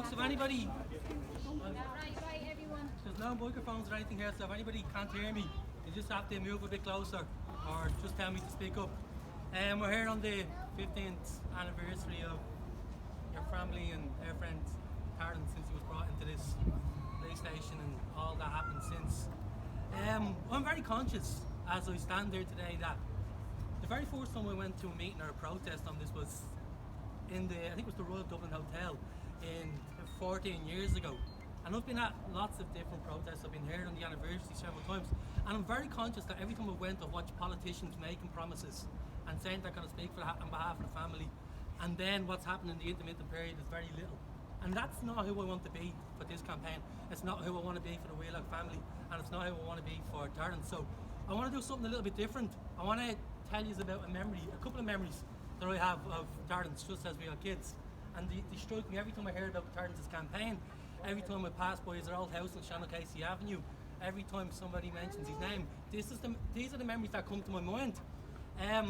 folks, if anybody, Right, everyone. there's no microphones or anything here, so if anybody can't hear me, you just have to move a bit closer or just tell me to speak up. We're here on the 15th anniversary of your family and our friend Terence since he was brought into this police station and all that happened since. I'm very conscious as I stand there today that the very first time I went to a meeting or a protest on this was in the, I think it was the Royal Dublin Hotel in 14 years ago. And I've been at lots of different protests. I've been here on the anniversary several times. And I'm very conscious that every time I went, I've watched politicians making promises and saying they're going to speak on behalf of the family. And then what's happened in the intermittent period is very little. And that's not who I want to be for this campaign. It's not who I want to be for the Wheelock family. And it's not who I want to be for Terence. So I want to do something a little bit different. I want to tell you about a couple of memories that I have of Terence just as we were kids. And they strike me every time I hear about Terence's campaign. Every time I pass by his old house on Shannon Casey Avenue, every time somebody mentions his name, these are the memories that come to my mind. I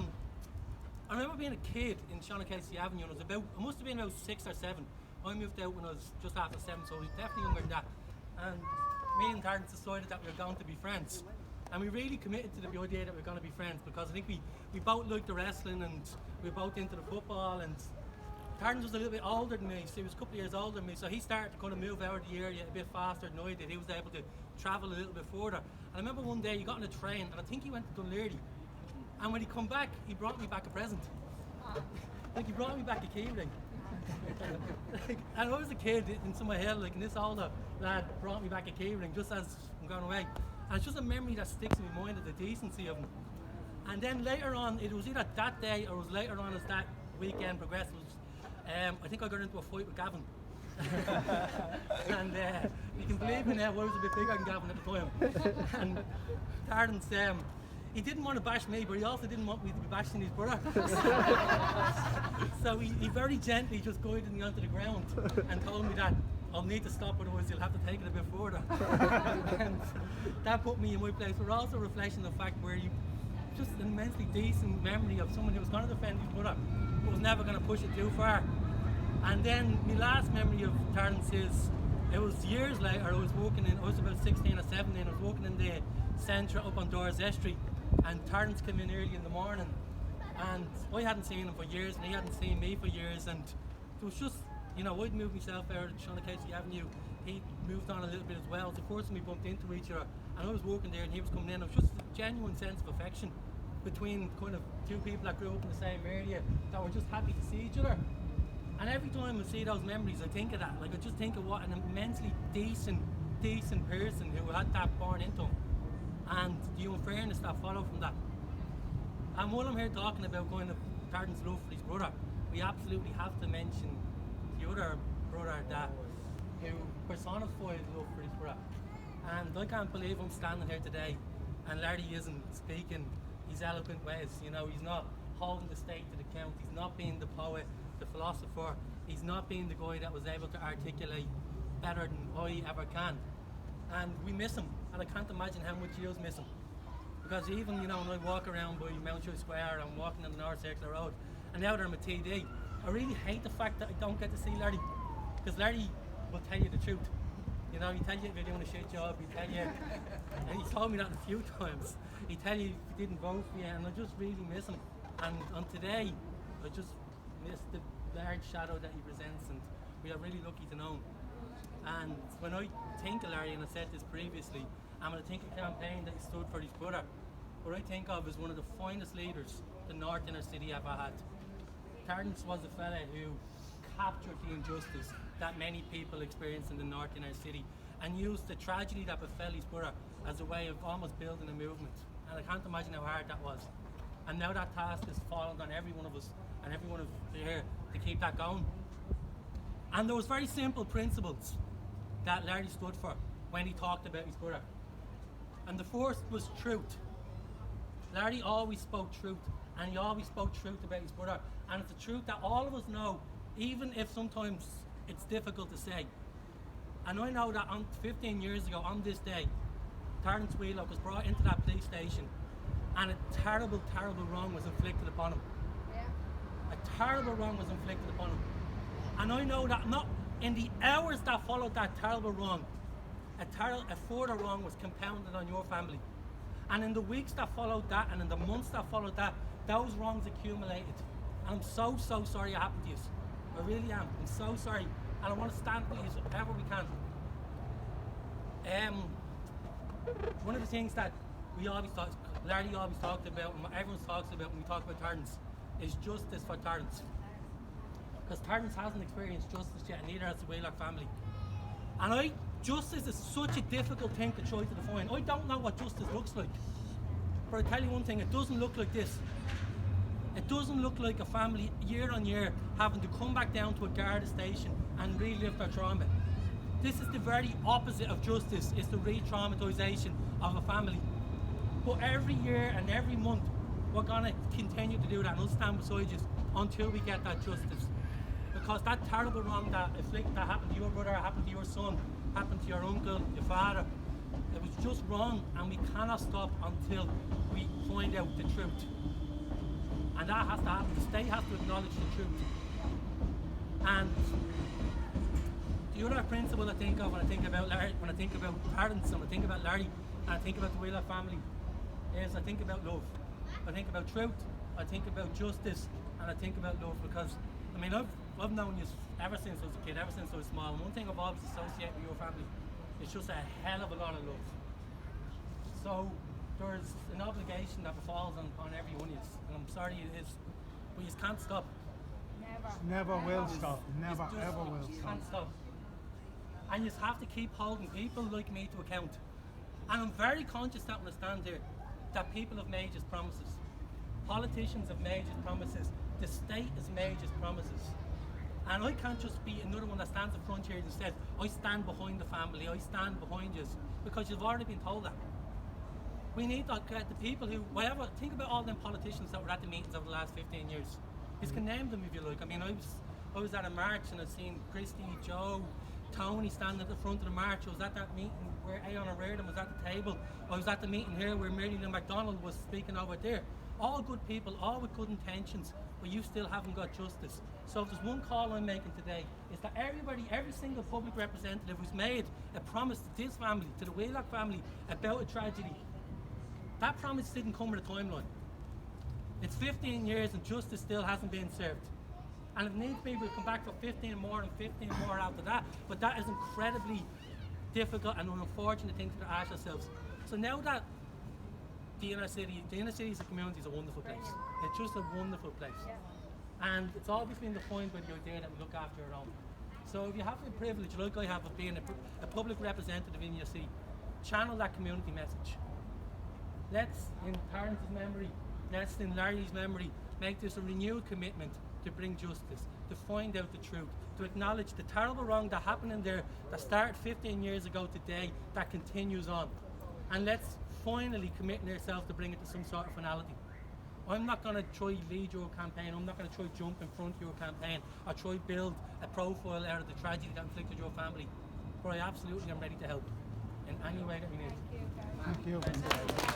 remember being a kid in Shannon Casey Avenue, and I must have been about 6 or 7. I moved out when I was just after 7, so I was definitely younger than that. And me and Terence decided that we were going to be friends. And we really committed to the idea that we were going to be friends because I think we both liked the wrestling and we were both into the football. And Terence was a little bit older than me, so he was a couple of years older than me, so he started to kind of move out of the area a bit faster than I did. He was able to travel a little bit further. And I remember one day he got on a train, and I think he went to Dunleary. And when he come back, he brought me back a present. Like, he brought me back a key ring. And I was a kid in my head, like, and this older lad brought me back a key ring just as I'm going away. And it's just a memory that sticks in my mind of the decency of him. And then later on, it was either that day or it was later on as that weekend progressed. I think I got into a fight with Gavin. And you can believe me now, I was a bit bigger than Gavin at the time. And Terence, he didn't want to bash me, but he also didn't want me to be bashing his brother. So he very gently just guided me onto the ground and told me that I'll need to stop, otherwise you'll have to take it a bit further. And that put me in my place, but also a reflection of the fact where you just an immensely decent memory of someone who was going to defend his brother, but was never going to push it too far. And then my last memory of Terence is, it was years later, I was about 16 or 17, I was walking in the centre up on Doors Estuary, and Terence came in early in the morning, and I hadn't seen him for years, and he hadn't seen me for years, and it was just, you know, I'd moved myself out of Shannon Casey Avenue, he moved on a little bit as well. It's the first time we bumped into each other, and I was walking there and he was coming in. It was just a genuine sense of affection between kind of two people that grew up in the same area that were just happy to see each other. And every time I see those memories, I think of that. Like, I just think of what an immensely decent person who had that born into him, and the unfairness that followed from that. And while I'm here talking about kind of Terence's love for his brother, we absolutely have to mention the other brother that who personified love for his brother. And I can't believe I'm standing here today and Larry isn't speaking his eloquent ways. You know, he's not holding the state to the account, he's not being the poet, the philosopher, he's not being the guy that was able to articulate better than I ever can. And we miss him, and I can't imagine how much you'll miss him. Because even, you know, when I walk around by Mountjoy Square, I'm walking on the North Circular Road, and now that I'm a TD, I really hate the fact that I don't get to see Larry. Because Larry will tell you the truth. You know, he'll tell you if you're doing a shit job, he'll tell you, and he's told me that a few times, he'll tell you if you didn't vote for you, and I just really miss him. And on today, I just miss the large shadow that he presents, and we are really lucky to know him. And when I think of Larry, and I said this previously, and when I think of the campaign that he stood for his brother, what I think of is one of the finest leaders the North Inner City ever had. Terence was a fella who captured the injustice that many people experience in the North Inner City and used the tragedy that befell his brother as a way of almost building a movement. And I can't imagine how hard that was. And now that task has fallen on every one of us and every one of here to keep that going. And there was very simple principles that Larry stood for when he talked about his brother. And the first was truth. Larry always spoke truth, and he always spoke truth about his brother. And it's a truth that all of us know, even if sometimes it's difficult to say. And I know that 15 years ago, on this day, Terence Wheelock was brought into that police station, and a terrible, terrible wrong was inflicted upon him. Yeah. A terrible wrong was inflicted upon him. And I know that not In the hours that followed that terrible wrong, a further wrong was compounded on your family. And in the weeks that followed that, and in the months that followed that, those wrongs accumulated. And I'm so sorry it happened to you. I really am. I'm so sorry. And I want to stand with you wherever we can. One of the things that Larry always talked about, and everyone talks about when we talk about Terence, is justice for Terence. Because Terence hasn't experienced justice yet, and neither has the Wheelock family. And justice is such a difficult thing to try to define. I don't know what justice looks like. But I tell you one thing, it doesn't look like this. It doesn't look like a family year on year having to come back down to a Garda station and relive their trauma. This is the very opposite of justice, it's the re-traumatisation of a family. But every year and every month, we're going to continue to do that, and I'll stand beside you until we get that justice. Because that terrible wrong that happened to your brother, happened to your son, happened to your uncle, your father, it was just wrong, and we cannot stop until we find out the truth. And that has to happen. The state has to acknowledge the truth. And the other principle I think of when I think about Larry, when I think about parents, and when I think about Larry, and I think about the Wheelock family, is I think about love. I think about truth, I think about justice, and I think about love. Because I mean, I've known you ever since I was a kid, ever since I was small. And one thing I've always associated with your family is just a hell of a lot of love. So there's an obligation that falls on every one of you, and I'm sorry it is, but you can't stop. Never will stop. Never ever will You stop. can't stop. And you have to keep holding people like me to account. And I'm very conscious that when I stand here, that people have made his promises. Politicians have made his promises. The state has made his promises. And I can't just be another one that stands in front here and says, I stand behind the family, I stand behind you, because you've already been told that. We need to get the people who, whatever, think about all them politicians that were at the meetings over the last 15 years. You can name them if you like. I mean, I was at a march and I've seen Christy, Joe, Tony standing at the front of the march. I was at that meeting where Aon Reardon was at the table. I was at the meeting here where Mary Lou MacDonald was speaking over there. All good people, all with good intentions, but you still haven't got justice. So if there's one call I'm making today, is that everybody, every single public representative who's made a promise to this family, to the Wheelock family, about a tragedy, that promise didn't come with a timeline. It's 15 years and justice still hasn't been served. And if needs be, we'll come back for 15 more and 15 more after that. But that is incredibly difficult and an unfortunate thing to ask ourselves. So now that the inner city as a community is a wonderful place. It's just a wonderful place. And it's always been defined by the idea that we look after our own. So if you have the privilege, like I have, of being a public representative in your city, channel that community message. Let's, in Terence's memory, let's in Larry's memory, make this a renewed commitment to bring justice, to find out the truth, to acknowledge the terrible wrong that happened in there that started 15 years ago today, that continues on. And let's finally commit ourselves to bring it to some sort of finality. I'm not going to try lead your campaign, I'm not going to try jump in front of your campaign, or try build a profile out of the tragedy that inflicted your family. But I absolutely am ready to help in any way that we need. Thank you.